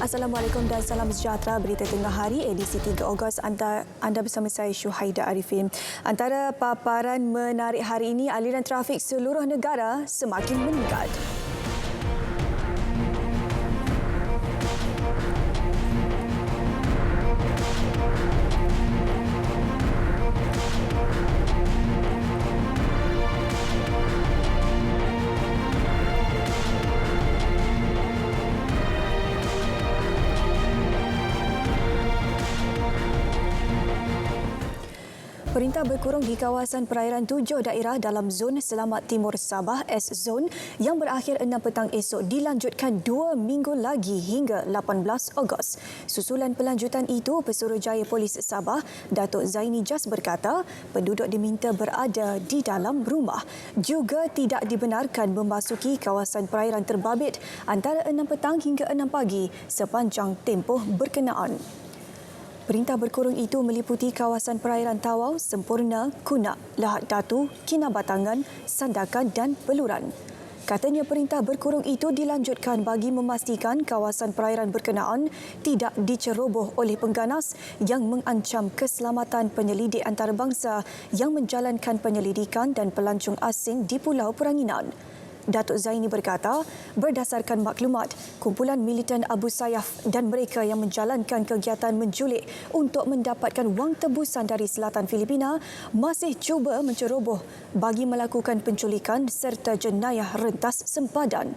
Assalamualaikum dan salam sejahtera. Berita tengah hari edisi 3 Ogos anda bersama saya Syuhaida Arifin. Antara paparan menarik hari ini, aliran trafik seluruh negara semakin meningkat. Perintah berkurung di kawasan perairan 7 daerah dalam zon selamat timur Sabah S-Zone yang berakhir 6 petang esok dilanjutkan 2 minggu lagi hingga 18 Ogos. Susulan pelanjutan itu, Pesuruhjaya Polis Sabah, Datuk Zaini Jas berkata, penduduk diminta berada di dalam rumah. Juga tidak dibenarkan memasuki kawasan perairan terbabit antara 6 petang hingga 6 pagi sepanjang tempoh berkenaan. Perintah berkurung itu meliputi kawasan perairan Tawau, Sempurna, Kunak, Lahad Datu, Kinabatangan, Sandakan dan Beluran. Katanya perintah berkurung itu dilanjutkan bagi memastikan kawasan perairan berkenaan tidak diceroboh oleh pengganas yang mengancam keselamatan penyelidik antarabangsa yang menjalankan penyelidikan dan pelancong asing di Pulau Peranginan. Datuk Zaini berkata, berdasarkan maklumat, kumpulan militan Abu Sayyaf dan mereka yang menjalankan kegiatan menculik untuk mendapatkan wang tebusan dari selatan Filipina masih cuba menceroboh bagi melakukan penculikan serta jenayah rentas sempadan.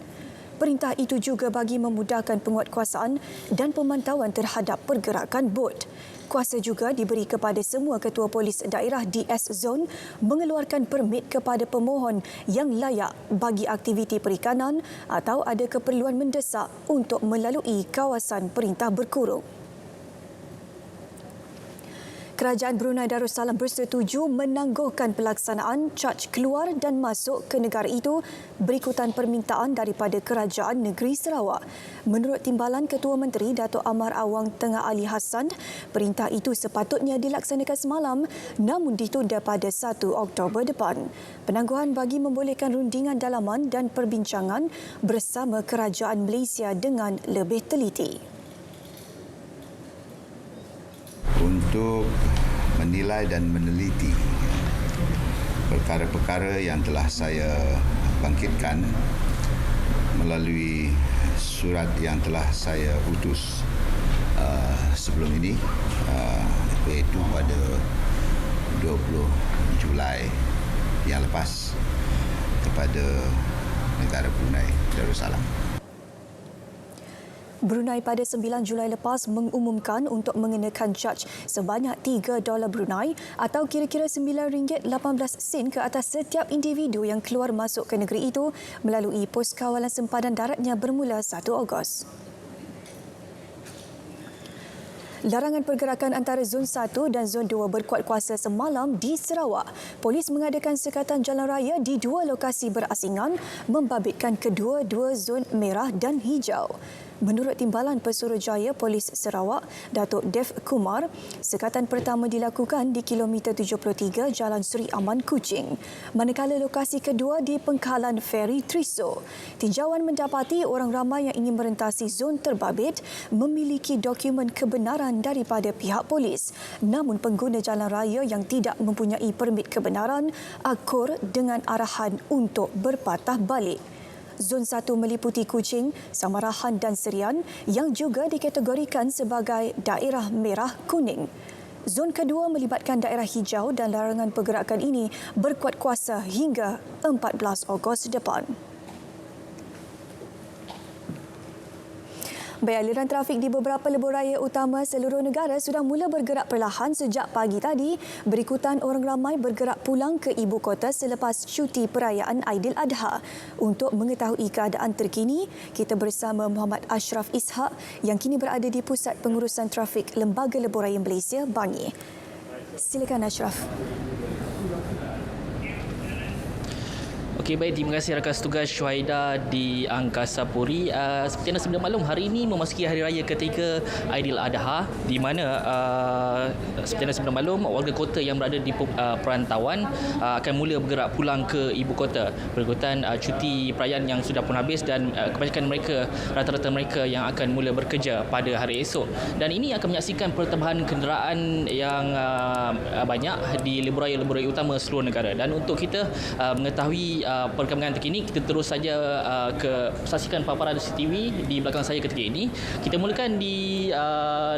Perintah itu juga bagi memudahkan penguatkuasaan dan pemantauan terhadap pergerakan bot. Kuasa juga diberi kepada semua ketua polis daerah di S-Zone mengeluarkan permit kepada pemohon yang layak bagi aktiviti perikanan atau ada keperluan mendesak untuk melalui kawasan perintah berkurung. Kerajaan Brunei Darussalam bersetuju menangguhkan pelaksanaan caj keluar dan masuk ke negara itu berikutan permintaan daripada Kerajaan Negeri Sarawak. Menurut timbalan Ketua Menteri Datuk Amar Awang Tengah Ali Hassan, perintah itu sepatutnya dilaksanakan semalam namun ditunda pada 1 Oktober depan. Penangguhan bagi membolehkan rundingan dalaman dan perbincangan bersama Kerajaan Malaysia dengan lebih teliti. Untuk menilai dan meneliti perkara-perkara yang telah saya bangkitkan melalui surat yang telah saya utus sebelum ini, iaitu pada 20 Julai yang lepas kepada negara Brunei Darussalam. Brunei pada 9 Julai lepas mengumumkan untuk mengenakan caj sebanyak $3 Brunei atau kira-kira RM9.18 ke atas setiap individu yang keluar masuk ke negeri itu melalui pos kawalan sempadan daratnya bermula 1 Ogos. Larangan pergerakan antara Zon 1 dan Zon 2 berkuat kuasa semalam di Sarawak. Polis mengadakan sekatan jalan raya di 2 lokasi berasingan membabitkan kedua-dua zon merah dan hijau. Menurut timbalan Pesuruhjaya Polis Sarawak, Datuk Dev Kumar, sekatan pertama dilakukan di kilometer 73 Jalan Seri Aman Kuching, manakala lokasi kedua di pengkalan Feri Triso. Tinjauan mendapati orang ramai yang ingin merentasi zon terbabit memiliki dokumen kebenaran daripada pihak polis. Namun pengguna jalan raya yang tidak mempunyai permit kebenaran akur dengan arahan untuk berpatah balik. Zon 1 meliputi Kuching, Samarahan dan Serian yang juga dikategorikan sebagai daerah merah kuning. Zon kedua melibatkan daerah hijau dan larangan pergerakan ini berkuat kuasa hingga 14 Ogos depan. Aliran trafik di beberapa lebuh raya utama seluruh negara sudah mula bergerak perlahan sejak pagi tadi, berikutan orang ramai bergerak pulang ke ibu kota selepas cuti perayaan Aidiladha. Untuk mengetahui keadaan terkini, kita bersama Muhammad Ashraf Ishak yang kini berada di Pusat Pengurusan Trafik Lembaga Lebuh Raya Malaysia, Bangi. Silakan Ashraf. Okey, baik, terima kasih rakan setugas Syuhaida di Angkasa Puri. Seperti anda sebelah maklum, hari ini memasuki hari raya ketiga Aidiladha, di mana seperti anda sebelah maklum, warga kota yang berada di perantauan akan mula bergerak pulang ke ibu kota berikutan cuti perayaan yang sudah pun habis, dan kebanyakan mereka, rata-rata mereka yang akan mula bekerja pada hari esok. Dan ini akan menyaksikan pertambahan kenderaan yang banyak di lebuh-raya utama seluruh negara. Dan untuk kita mengetahui perkembangan terkini, kita terus saja saksikan paparan CCTV di belakang saya ketika ini. Kita mulakan di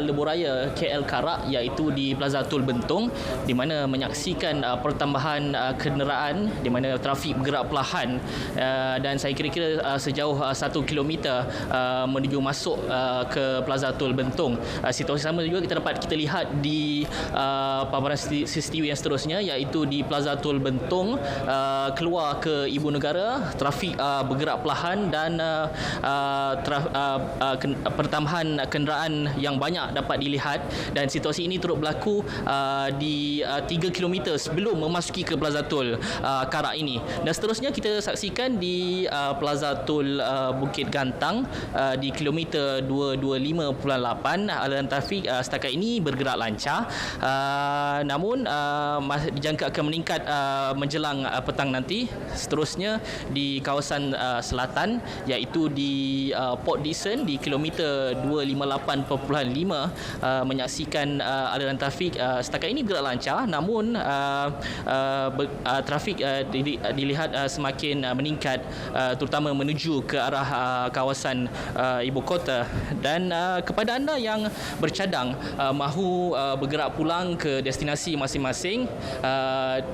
lebuh raya KL Karak, iaitu di Plaza Tol Bentong, di mana menyaksikan pertambahan kenderaan, di mana trafik bergerak perlahan, dan saya kira-kira sejauh 1 kilometer menuju masuk ke Plaza Tol Bentong. Situasi sama juga kita lihat di paparan CCTV yang seterusnya, iaitu di Plaza Tol Bentong, keluar ke ibu negara, trafik bergerak perlahan, dan pertambahan kenderaan yang banyak dapat dilihat, dan situasi ini turut berlaku di 3 km sebelum memasuki ke Plaza Tol Karak ini. Dan seterusnya kita saksikan di Plaza Tol Bukit Gantang di kilometer 225.8, aliran trafik setakat ini bergerak lancar, namun dijangka akan meningkat menjelang petang nanti. Seterusnya di kawasan selatan, iaitu di Port Dickson di kilometer 258.5, menyaksikan aliran trafik setakat ini bergerak lancar, namun trafik dilihat semakin meningkat, terutama menuju ke arah kawasan ibu kota. Dan kepada anda yang bercadang mahu bergerak pulang ke destinasi masing-masing,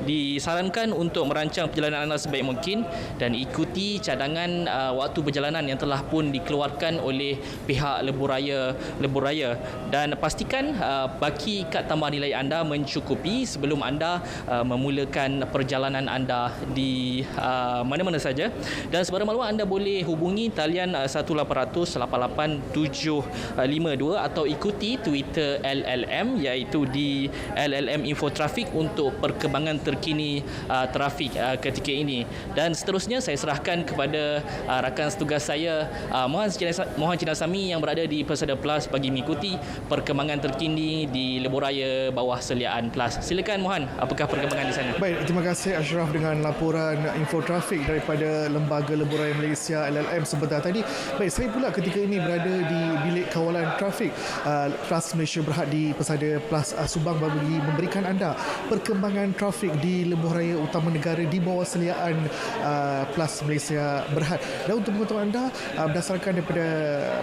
disarankan untuk merancang perjalanan anda sebaik mungkin dan ikuti cadangan waktu perjalanan yang telah pun dikeluarkan oleh pihak lebuh raya, dan pastikan baki kad tambah nilai anda mencukupi sebelum anda memulakan perjalanan anda di mana-mana saja. Dan sebarang maklumat, anda boleh hubungi talian 1-800-88-752 atau ikuti Twitter LLM, iaitu di LLM Info Trafik untuk perkembangan terkini trafik ketika ini. Dan seterusnya saya serahkan kepada rakan setugas saya, Mohan Cinasami, yang berada di Persada Plus bagi mengikuti perkembangan terkini di lebuh raya bawah Seliaan Plus. Silakan Mohan, apakah perkembangan di sana? Baik, terima kasih Ashraf dengan laporan info trafik daripada Lembaga Lebuh Raya Malaysia LLM sebentar tadi. Baik, saya pula ketika ini berada di bilik kawalan trafik Plus Malaysia Berhad di Persada Plus Subang bagi memberikan anda perkembangan trafik di lebuh raya utama negara di bawah Seliaan Plus Malaysia Berhad. Dan untuk pengetahuan anda, berdasarkan daripada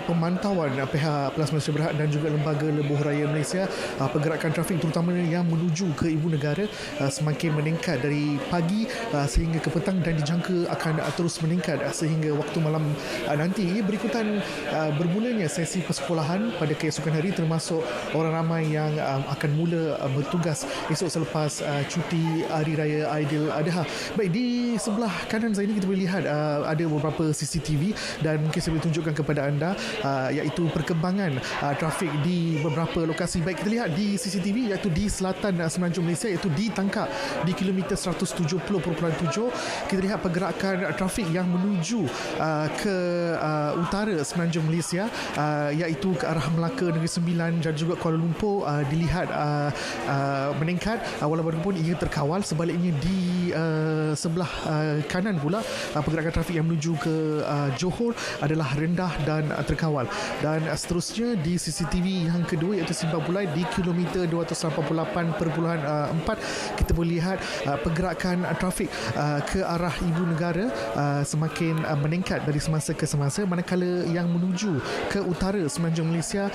pemantauan pihak Plus Malaysia Berhad dan juga Lembaga Lebuh Raya Malaysia, pergerakan trafik terutama yang menuju ke ibu negara semakin meningkat dari pagi sehingga ke petang, dan dijangka akan terus meningkat sehingga waktu malam nanti, berikutan bermulanya sesi persekolahan pada keesokan hari, termasuk orang ramai yang akan mula bertugas esok selepas cuti Hari Raya Aidiladha. Baik, di sebelah kanan saya ini kita boleh lihat ada beberapa CCTV, dan mungkin saya boleh tunjukkan kepada anda iaitu perkembangan trafik di beberapa lokasi. Baik, kita lihat di CCTV iaitu di selatan Semenanjung Malaysia, iaitu di Tangkak di kilometer 170.7. Kita lihat pergerakan trafik yang menuju ke utara Semenanjung Malaysia, iaitu ke arah Melaka, Negeri Sembilan dan juga Kuala Lumpur, dilihat meningkat walaupun ia terkawal. Sebaliknya di sebelah kanan pula, pergerakan trafik yang menuju ke Johor adalah rendah dan terkawal. Dan seterusnya di CCTV yang kedua, iaitu Simpang Pulai di kilometer 288.4, kita boleh lihat pergerakan trafik ke arah ibu negara semakin meningkat dari semasa ke semasa, manakala yang menuju ke utara Semenanjung Malaysia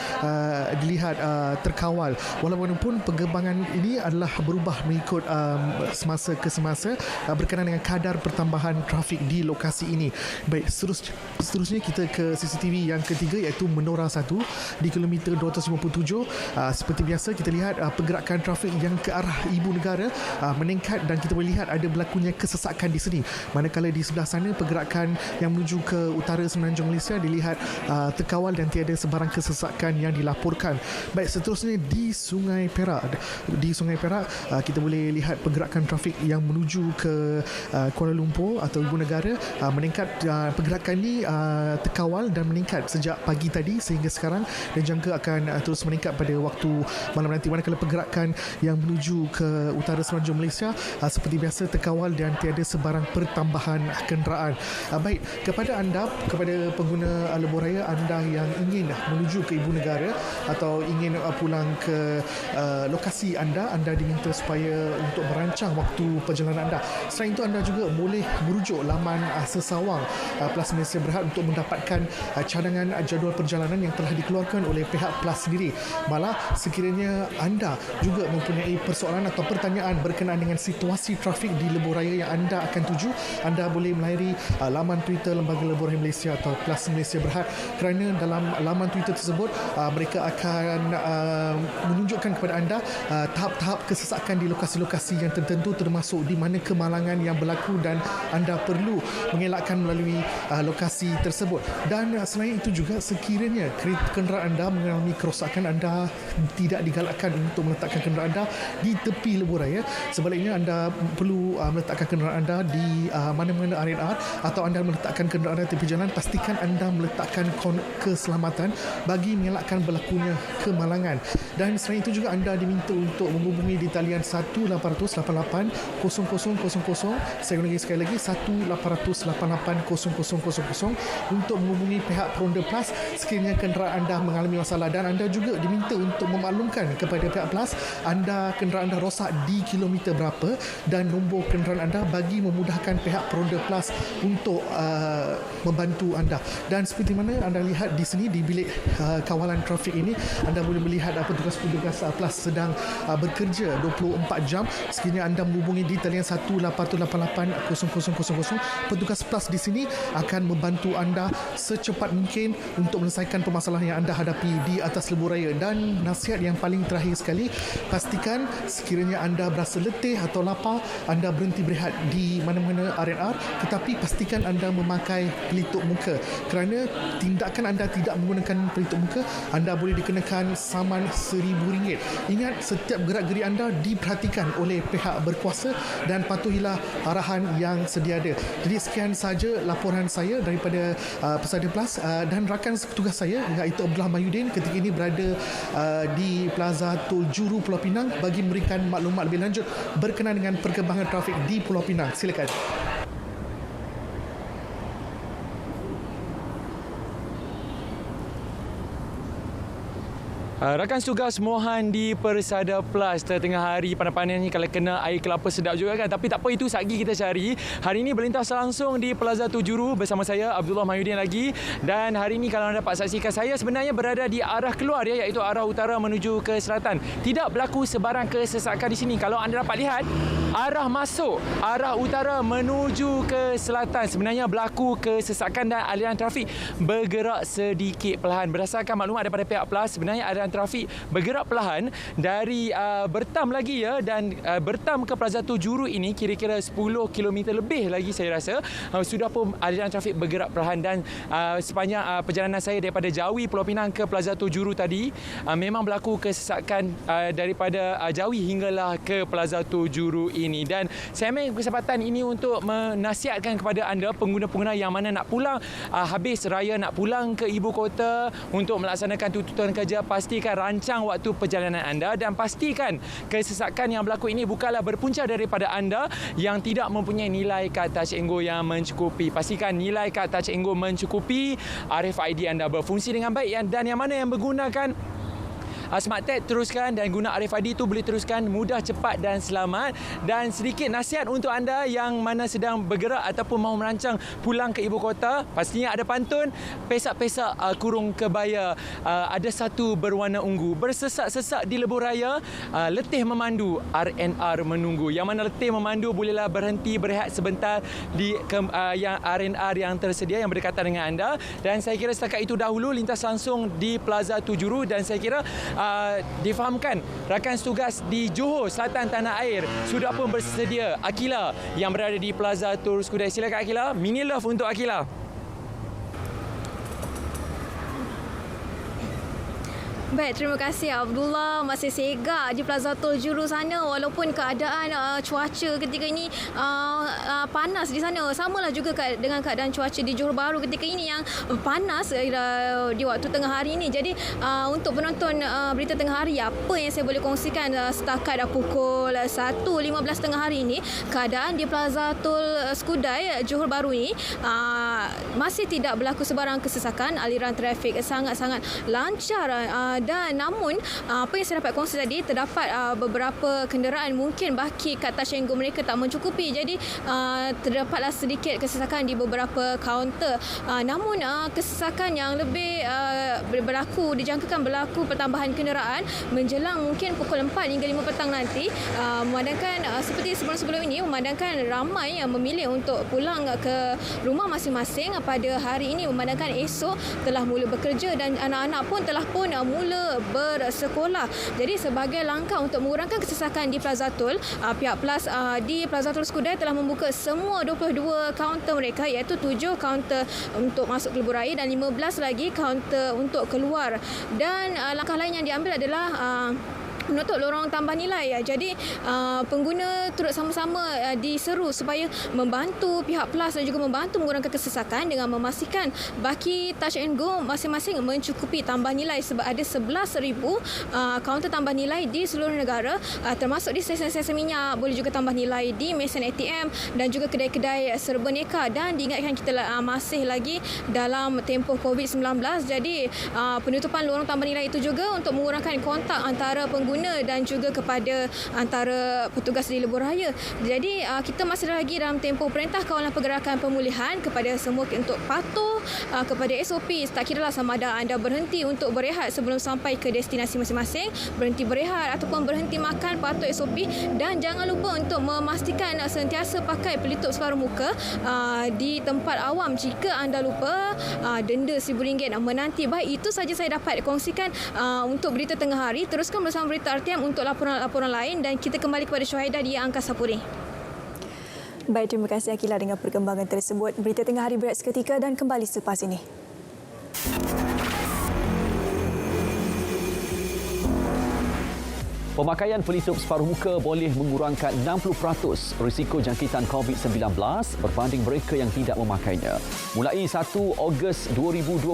dilihat terkawal. Walaupun perkembangan ini adalah berubah mengikut semasa ke semasa berkenaan dengan kadar pertambahan trafik di lokasi ini. Baik, seterusnya kita ke CCTV yang ketiga, iaitu Menora 1 di kilometer 257. Seperti biasa kita lihat pergerakan trafik yang ke arah ibu negara meningkat, dan kita boleh lihat ada berlakunya kesesakan di sini, manakala di sebelah sana pergerakan yang menuju ke utara Semenanjung Malaysia dilihat terkawal dan tiada sebarang kesesakan yang dilaporkan. Baik, seterusnya di Sungai Perak. Di Sungai Perak kita boleh lihat pergerakan trafik yang menuju ke Kuala Lumpur atau Ibu Negara meningkat. Pergerakan ini terkawal dan meningkat sejak pagi tadi sehingga sekarang dan jangka akan terus meningkat pada waktu malam nanti. Manakala pergerakan yang menuju ke utara semenanjung Malaysia seperti biasa terkawal dan tiada sebarang pertambahan kenderaan. Baik, kepada anda, kepada pengguna lebuh raya anda yang ingin menuju ke Ibu Negara atau ingin pulang ke lokasi anda diminta supaya untuk merancang waktu perjalanan anda. Selain itu, anda juga boleh merujuk laman Sesawang Plus Malaysia Berhad untuk mendapatkan cadangan jadual perjalanan yang telah dikeluarkan oleh pihak Plus sendiri. Malah sekiranya anda juga mempunyai persoalan atau pertanyaan berkenaan dengan situasi trafik di lebuh raya yang anda akan tuju, anda boleh melayari laman Twitter Lembaga Lebuh Raya Malaysia atau Plus Malaysia Berhad, kerana dalam laman Twitter tersebut mereka akan menunjukkan kepada anda tahap-tahap kesesakan di lokasi-lokasi yang tertentu, termasuk di mana kemalangan yang berlaku dan anda perlu mengelakkan melalui lokasi tersebut. Dan selain itu juga, sekiranya kenderaan anda mengalami kerosakan, anda tidak digalakkan untuk meletakkan kenderaan anda di tepi lebuh raya. Sebaliknya, anda perlu meletakkan kenderaan anda di mana-mana R&R, atau anda meletakkan kenderaan anda di tepi jalan. Pastikan anda meletakkan keselamatan bagi mengelakkan berlakunya kemalangan. Dan selain itu juga, anda diminta untuk menghubungi di talian 1-800-88-0000. Saya ulangi sekali lagi, 1-800-88-0000 untuk menghubungi pihak Peronda Plus sekiranya kenderaan anda mengalami masalah. Dan anda juga diminta untuk memaklumkan kepada pihak Plus kenderaan anda rosak di kilometer berapa dan nombor kenderaan anda bagi memudahkan pihak Peronda Plus untuk membantu anda. Dan seperti mana anda lihat di sini, di bilik kawalan trafik ini, anda boleh melihat petugas-petugas Plus sedang bekerja 24 jam. Sekiranya anda menghubungi di talian 1-800-88-0000, petugas Plus di sini akan membantu anda secepat mungkin untuk menyelesaikan permasalahan yang anda hadapi di atas lebuh raya. Dan nasihat yang paling terakhir sekali, pastikan sekiranya anda berasa letih atau lapar, anda berhenti berehat di mana-mana R&R, tetapi pastikan anda memakai pelitup muka, kerana tindakan anda tidak menggunakan pelitup muka, anda boleh dikenakan saman RM1,000. Ingat, setiap gerak-geri anda diperhatikan oleh pihak berkuasa dan patuhilah arahan yang sedia ada. Jadi sekian sahaja laporan saya daripada Pesada Plus dan rakan petugas saya, iaitu Abdullah Mahyudin, ketika ini berada di Plaza Tol Juru Pulau Pinang bagi memberikan maklumat lebih lanjut berkenaan dengan perkembangan trafik di Pulau Pinang. Silakan. Rakan tugas Mohan di Persada Plus, tengah hari panas-panas ni kalau kena air kelapa sedap juga kan. Tapi tak apa, itu satgi kita cari. Hari ini berlintas langsung di Plaza Tujuru bersama saya Abdullah Mahyudin lagi. Dan hari ini kalau anda dapat saksikan, saya sebenarnya berada di arah keluar ya, iaitu arah utara menuju ke selatan. Tidak berlaku sebarang kesesakan di sini. Kalau anda dapat lihat, arah masuk arah utara menuju ke selatan sebenarnya berlaku kesesakan dan aliran trafik bergerak sedikit perlahan. Berdasarkan maklumat daripada pihak Plus, sebenarnya aliran trafik bergerak perlahan dari Bertam lagi ya, dan Bertam ke Plaza Tujuru ini kira-kira 10 km lebih lagi saya rasa. Sudah pun aliran trafik bergerak perlahan. Dan sepanjang perjalanan saya daripada Jawi Pulau Pinang ke Plaza Tujuru tadi, memang berlaku kesesakan daripada Jawi hinggalah ke Plaza Tujuru ini. Dan saya ambil kesempatan ini untuk menasihatkan kepada anda pengguna-pengguna yang mana nak pulang habis raya, nak pulang ke ibu kota untuk melaksanakan tuntutan kerja, pastikan rancang waktu perjalanan anda dan pastikan kesesakan yang berlaku ini bukanlah berpunca daripada anda yang tidak mempunyai nilai kad Touch 'n Go yang mencukupi. Pastikan nilai kad Touch 'n Go mencukupi, RFID anda berfungsi dengan baik, dan yang mana yang menggunakan Smart Tag teruskan, dan guna RFID itu boleh teruskan mudah, cepat dan selamat. Dan sedikit nasihat untuk anda yang mana sedang bergerak ataupun mahu merancang pulang ke ibu kota, pastinya ada pantun pesak-pesak kurung kebaya, ada satu berwarna ungu, bersesak-sesak di lebuh raya, letih memandu, R&R menunggu. Yang mana letih memandu bolehlah berhenti berehat sebentar di yang R&R yang tersedia yang berdekatan dengan anda. Dan saya kira setakat itu dahulu lintas langsung di Plaza Tujuru, dan saya kira difahamkan rakan tugas di Johor Selatan Tanah Air sudah pun bersedia. Akila yang berada di Plaza Tur Skudai. Silakan Akila, mini love untuk Akila. Baik, terima kasih Abdullah. Masih segak di Plaza Tol Juru sana walaupun keadaan cuaca ketika ini panas di sana. Samalah juga dengan keadaan cuaca di Johor Bahru ketika ini yang panas di waktu tengah hari ini. Jadi untuk penonton berita tengah hari, apa yang saya boleh kongsikan setakat pukul 1.15 tengah hari ini, keadaan di Plaza Tol Skudai Johor Bahru ini masih tidak berlaku sebarang kesesakan. Aliran trafik sangat-sangat lancar. Dan namun apa yang saya dapat kongsi tadi, terdapat beberapa kenderaan mungkin baki kat touch and go mereka tak mencukupi, jadi terdapatlah sedikit kesesakan di beberapa kaunter. Namun kesesakan yang lebih dijangkakan berlaku pertambahan kenderaan menjelang mungkin pukul 4 hingga 5 petang nanti, memandangkan seperti sebelum-sebelum ini, memandangkan ramai yang memilih untuk pulang ke rumah masing-masing pada hari ini, memandangkan esok telah mula bekerja dan anak-anak pun telah mula bersekolah. Jadi sebagai langkah untuk mengurangkan kesesakan di Plaza Tol, pihak PLAS di Plaza Tol Skudai telah membuka semua 22 kaunter mereka, iaitu 7 kaunter untuk masuk ke lebuh raya dan 15 lagi kaunter untuk keluar. Dan langkah lain yang diambil adalah menutup lorong tambah nilai. Jadi pengguna turut sama-sama diseru supaya membantu pihak PLAS dan juga membantu mengurangkan kesesakan dengan memastikan baki touch and go masing-masing mencukupi tambah nilai, sebab ada 11,000 kaunter tambah nilai di seluruh negara, termasuk di stesen-stesen minyak, boleh juga tambah nilai di mesin ATM dan juga kedai-kedai serba neka. Dan diingatkan kita masih lagi dalam tempoh COVID-19, jadi penutupan lorong tambah nilai itu juga untuk mengurangkan kontak antara pengguna dan juga kepada antara petugas di lebuh raya. Jadi kita masih lagi dalam tempoh Perintah Kawalan Pergerakan Pemulihan kepada semua untuk patuh kepada SOP. Tak kiralah sama ada anda berhenti untuk berehat sebelum sampai ke destinasi masing-masing, berhenti berehat ataupun berhenti makan, patuh SOP. Dan jangan lupa untuk memastikan sentiasa pakai pelitup separuh muka di tempat awam. Jika anda lupa, denda RM1,000 menanti. Baik, itu saja saya dapat kongsikan untuk berita tengah hari. Teruskan bersama berita RTM untuk laporan-laporan lain dan kita kembali kepada Syuhaidah di Angkasa Puri. Baik, terima kasih Akila dengan perkembangan tersebut. Berita tengah hari berehat seketika dan kembali selepas ini. Pemakaian pelitup separuh muka boleh mengurangkan 60% risiko jangkitan COVID-19 berbanding mereka yang tidak memakainya. Mulai 1 Ogos 2020,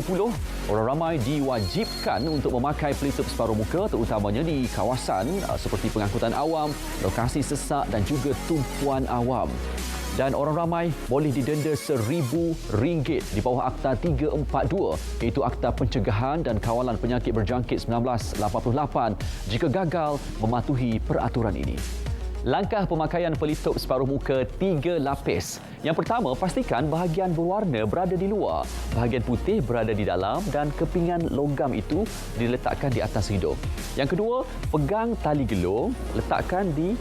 orang ramai diwajibkan untuk memakai pelitup separuh muka terutamanya di kawasan seperti pengangkutan awam, lokasi sesak dan juga tumpuan awam. Dan orang ramai boleh didenda RM1,000 di bawah Akta 342, iaitu Akta Pencegahan dan Kawalan Penyakit Berjangkit 1988 jika gagal mematuhi peraturan ini. Langkah pemakaian pelitup separuh muka 3 lapis. Yang pertama, pastikan bahagian berwarna berada di luar, bahagian putih berada di dalam dan kepingan logam itu diletakkan di atas hidung. Yang kedua, pegang tali gelung, letakkan di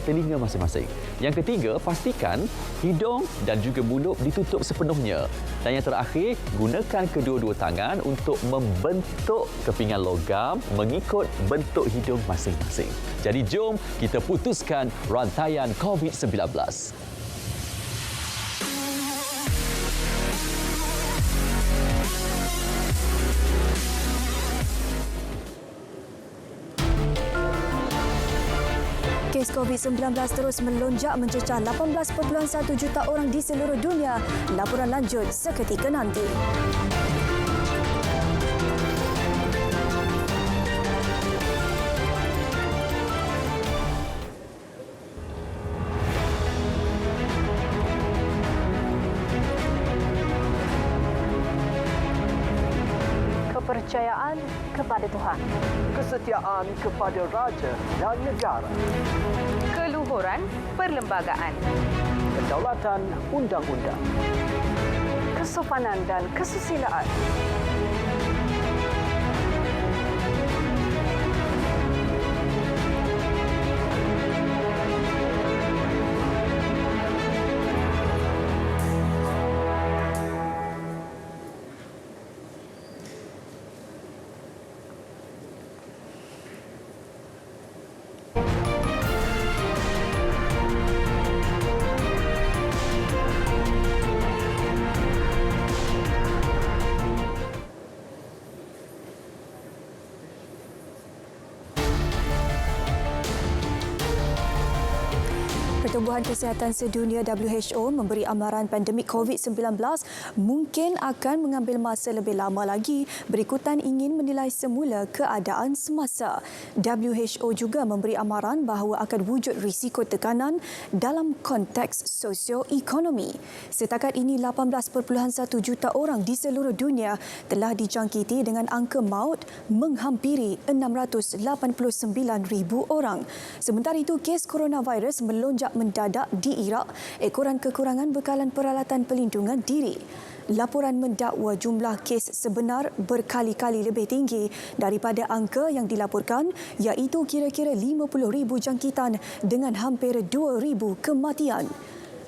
telinga masing-masing. Yang ketiga, pastikan hidung dan juga mulut ditutup sepenuhnya. Dan yang terakhir, gunakan kedua-dua tangan untuk membentuk kepingan logam mengikut bentuk hidung masing-masing. Jadi jom kita putuskan rantaian COVID-19. Kes COVID-19 terus melonjak mencecah 18.1 juta orang di seluruh dunia. Laporan lanjut seketika nanti. Kepercayaan kepada Tuhan, kesetiaan kepada raja dan negara, keluhuran perlembagaan, kedaulatan undang-undang, kesopanan dan kesusilaan. Perhubungan Kesihatan Sedunia WHO memberi amaran pandemik COVID-19 mungkin akan mengambil masa lebih lama lagi berikutan ingin menilai semula keadaan semasa. WHO juga memberi amaran bahawa akan wujud risiko tekanan dalam konteks sosioekonomi. Setakat ini 18.1 juta orang di seluruh dunia telah dijangkiti dengan angka maut menghampiri 689,000 orang. Sementara itu, kes coronavirus melonjak mendadak di Iraq ekoran kekurangan bekalan peralatan pelindungan diri. Laporan mendakwa jumlah kes sebenar berkali-kali lebih tinggi daripada angka yang dilaporkan, iaitu kira-kira 50,000 jangkitan dengan hampir 2,000 kematian.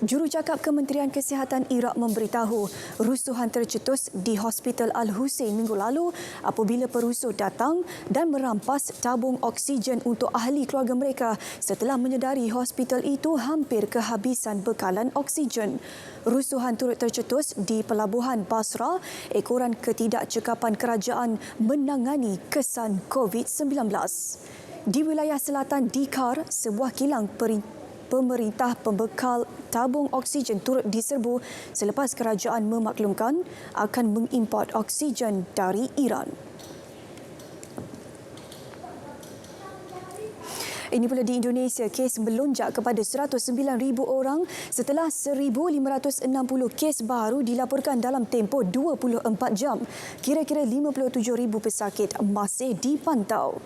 Jurucakap Kementerian Kesihatan Iraq memberitahu rusuhan tercetus di Hospital Al-Hussein minggu lalu apabila perusuh datang dan merampas tabung oksigen untuk ahli keluarga mereka setelah menyedari hospital itu hampir kehabisan bekalan oksigen. Rusuhan turut tercetus di Pelabuhan Basra, ekoran ketidakcekapan kerajaan menangani kesan COVID-19. Di wilayah selatan Dikar, sebuah kilang pemerintah pembekal tabung oksigen turut diserbu selepas kerajaan memaklumkan akan mengimport oksigen dari Iran. Ini pula di Indonesia, kes melonjak kepada 109,000 orang setelah 1,560 kes baru dilaporkan dalam tempoh 24 jam. Kira-kira 57,000 pesakit masih dipantau.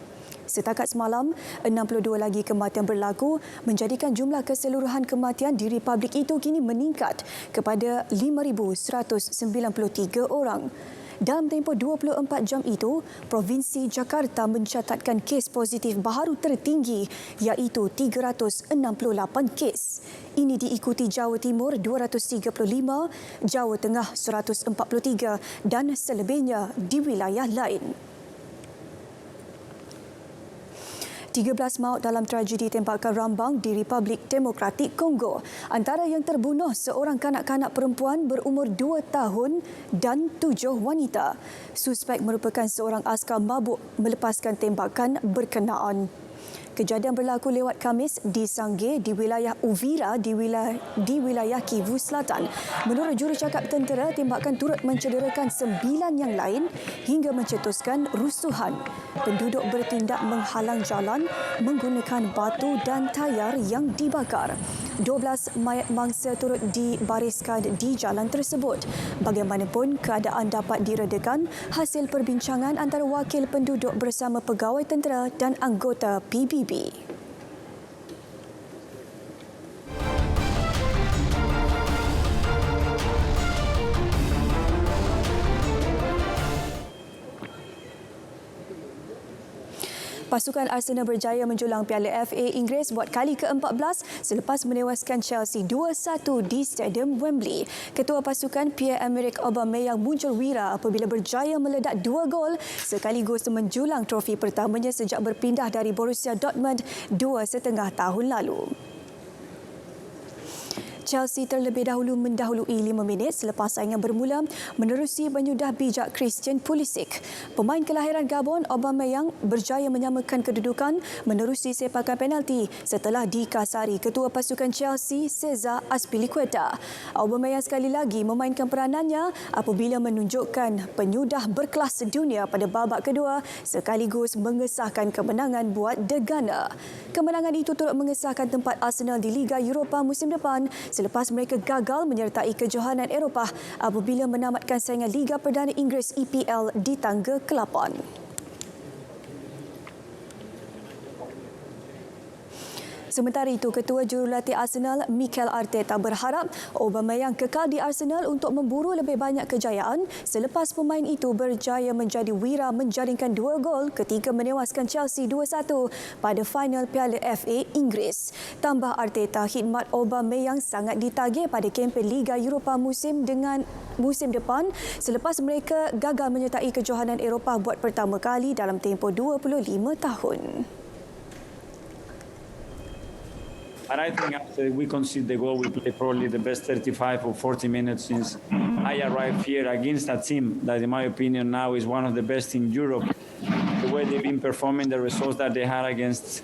Setakat semalam, 62 lagi kematian berlaku menjadikan jumlah keseluruhan kematian di Republik itu kini meningkat kepada 5,193 orang. Dalam tempoh 24 jam itu, Provinsi Jakarta mencatatkan kes positif baharu tertinggi iaitu 368 kes. Ini diikuti Jawa Timur 235, Jawa Tengah 143 dan selebihnya di wilayah lain. 13 maut dalam tragedi tembakan Rambang di Republik Demokratik Kongo. Antara yang terbunuh seorang kanak-kanak perempuan berumur 2 tahun dan 7 wanita. Suspek merupakan seorang askar mabuk melepaskan tembakan berkenaan. Kejadian berlaku lewat Khamis di Sangge di wilayah Uvira di wilayah Kivu Selatan. Menurut jurucakap tentera, tembakan turut mencederakan 9 yang lain hingga mencetuskan rusuhan. Penduduk bertindak menghalang jalan menggunakan batu dan tayar yang dibakar. 12 mayat mangsa turut dibariskan di jalan tersebut. Bagaimanapun, keadaan dapat diredakan hasil perbincangan antara wakil penduduk bersama pegawai tentera dan anggota PBB. Pasukan Arsenal berjaya menjulang Piala FA Inggeris buat kali ke-14 selepas menewaskan Chelsea 2-1 di Stadium Wembley. Ketua pasukan Pierre-Emerick Aubameyang muncul wira apabila berjaya meledak 2 gol sekaligus menjulang trofi pertamanya sejak berpindah dari Borussia Dortmund 2,5 tahun lalu. Chelsea terlebih dahulu mendahului 5 minit selepas saingan bermula menerusi penyudah bijak Christian Pulisic. Pemain kelahiran Gabon, Aubameyang berjaya menyamakan kedudukan menerusi sepakan penalti setelah dikasari ketua pasukan Chelsea, Cesar Azpilicueta. Aubameyang sekali lagi memainkan peranannya apabila menunjukkan penyudah berkelas dunia pada babak kedua sekaligus mengesahkan kemenangan buat The Gunner. Kemenangan itu turut mengesahkan tempat Arsenal di Liga Eropah musim depan selepas mereka gagal menyertai kejohanan Eropah apabila menamatkan saingan Liga Perdana Inggeris EPL di tangga ke-8. Sementara itu, Ketua Jurulatih Arsenal Mikel Arteta berharap Aubameyang kekal di Arsenal untuk memburu lebih banyak kejayaan selepas pemain itu berjaya menjadi wira menjaringkan 2 gol ketika menewaskan Chelsea 2-1 pada final Piala FA Inggeris. Tambah Arteta, khidmat Aubameyang sangat ditagih pada kempen Liga Eropah musim depan selepas mereka gagal menyertai kejohanan Eropah buat pertama kali dalam tempoh 25 tahun. But I think after we concede the goal, we played probably the best 35 or 40 minutes since I arrived here against a team that, in my opinion, now is one of the best in Europe. The way they've been performing, the results that they had against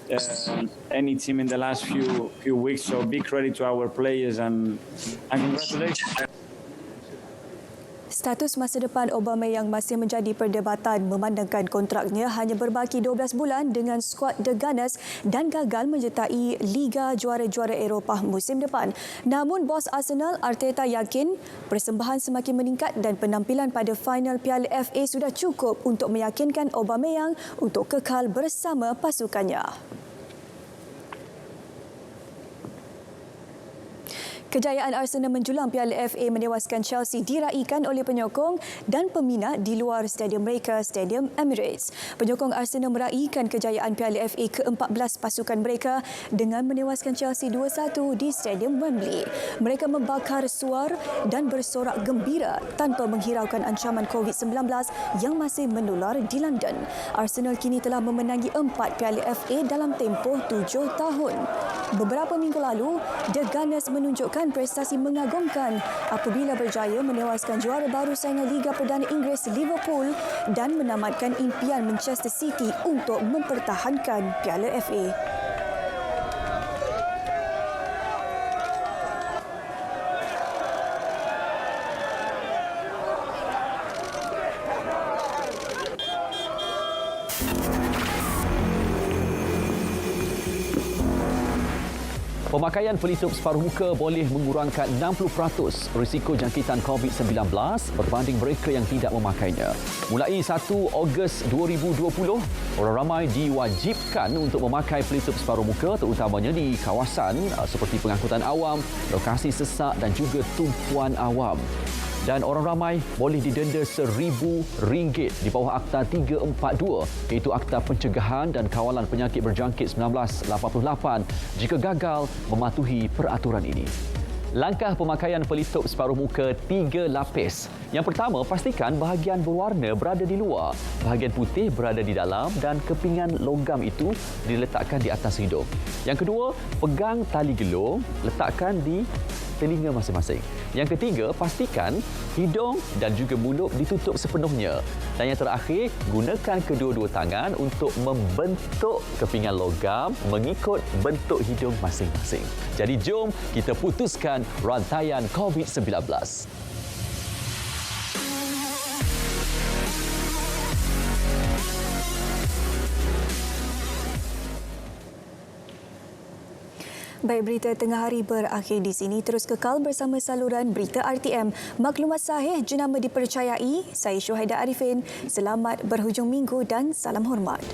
any team in the last few weeks. So big credit to our players and congratulations. Status masa depan Aubameyang masih menjadi perdebatan memandangkan kontraknya hanya berbaki 12 bulan dengan skuad The Gunners dan gagal menyertai Liga Juara-Juara Eropah musim depan. Namun bos Arsenal Arteta yakin persembahan semakin meningkat dan penampilan pada final Piala FA sudah cukup untuk meyakinkan Aubameyang untuk kekal bersama pasukannya. Kejayaan Arsenal menjulang Piala FA menewaskan Chelsea diraikan oleh penyokong dan peminat di luar stadium mereka, Stadium Emirates. Penyokong Arsenal meraihkan kejayaan Piala FA ke-14 pasukan mereka dengan menewaskan Chelsea 2-1 di Stadium Wembley. Mereka membakar suar dan bersorak gembira tanpa menghiraukan ancaman COVID-19 yang masih menular di London. Arsenal kini telah memenangi 4 Piala FA dalam tempoh 7 tahun. Beberapa minggu lalu, The Gunners menunjukkan prestasi mengagumkan apabila berjaya menewaskan juara baru saingan Liga Perdana Inggeris Liverpool dan menamatkan impian Manchester City untuk mempertahankan Piala FA. Pemakaian pelitup separuh muka boleh mengurangkan 60% risiko jangkitan COVID-19 berbanding mereka yang tidak memakainya. Mulai 1 Ogos 2020, orang ramai diwajibkan untuk memakai pelitup separuh muka terutamanya di kawasan seperti pengangkutan awam, lokasi sesak dan juga tumpuan awam. Dan orang ramai boleh didenda RM1,000 di bawah Akta 342 iaitu Akta Pencegahan dan Kawalan Penyakit Berjangkit 1988 jika gagal mematuhi peraturan ini. Langkah pemakaian pelitup separuh muka 3 lapis. Yang pertama, pastikan bahagian berwarna berada di luar, bahagian putih berada di dalam dan kepingan logam itu diletakkan di atas hidung. Yang kedua, pegang tali gelung, letakkan di telinga masing-masing. Yang ketiga, pastikan hidung dan juga mulut ditutup sepenuhnya. Dan yang terakhir, gunakan kedua-dua tangan untuk membentuk kepingan logam mengikut bentuk hidung masing-masing. Jadi jom kita putuskan rantaian COVID-19. Baik, berita tengah hari berakhir di sini. Terus kekal bersama saluran berita RTM. Maklumat sahih jenama dipercayai. Saya Syuhaida Arifin. Selamat berhujung minggu dan salam hormat.